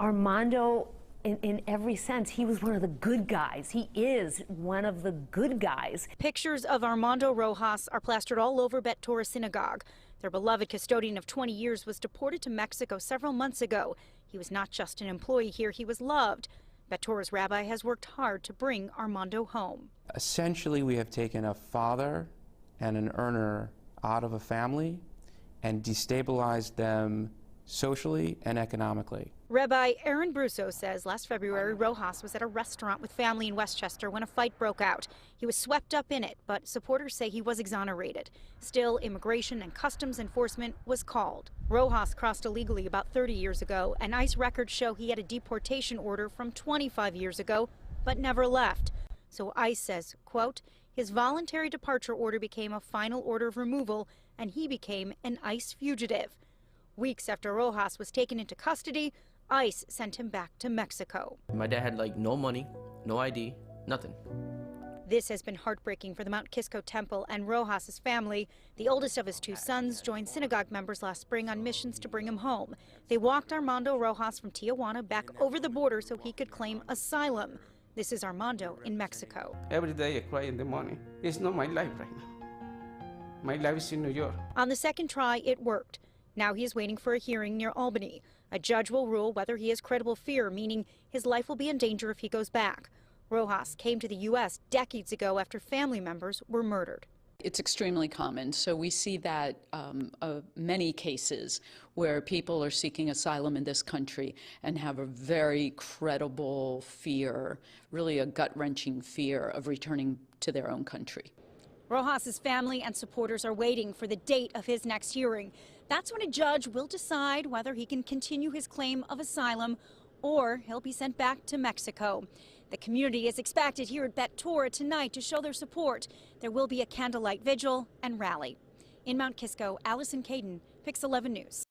Armando, in every sense, he was one of the good guys. He is one of the good guys. Pictures of Armando Rojas are plastered all over Torah Synagogue. Their beloved custodian of 20 years was deported to Mexico several months ago. He was not just an employee here, he was loved. Torah's rabbi has worked hard to bring Armando home. Essentially, we have taken a father and an earner out of a family and destabilized them socially and economically. Rabbi Aaron Brusso says last February, Rojas was at a restaurant with family in Westchester when a fight broke out. He was swept up in it, but supporters say he was exonerated. Still, Immigration and Customs Enforcement was called. Rojas crossed illegally about 30 years ago, and ICE records show he had a deportation order from 25 years ago, but never left. So ICE says, quote, his voluntary departure order became a final order of removal, and he became an ICE fugitive. Weeks after Rojas was taken into custody, ICE sent him back to Mexico. My dad had no money, no ID, nothing. This has been heartbreaking for the Mount Kisco Temple and Rojas's family. The oldest of his two sons joined synagogue members last spring on missions to bring him home. They walked Armando Rojas from Tijuana back over the border so he could claim asylum. This is Armando in Mexico. Every day I cry in the morning. It's not my life right now. My life is in New York. On the second try, it worked. Now he is waiting for a hearing near Albany. A judge will rule whether he has credible fear, meaning his life will be in danger if he goes back. Rojas came to the U.S. decades ago after family members were murdered. It's extremely common. So we see that many cases where people are seeking asylum in this country and have a very credible fear, really a gut-wrenching fear of returning to their own country. Rojas's family and supporters are waiting for the date of his next hearing. That's when a judge will decide whether he can continue his claim of asylum or he'll be sent back to Mexico. The community is expected here at Torah tonight to show their support. There will be a candlelight vigil and rally. In Mount Kisco, Allison Caden, Pix 11 News.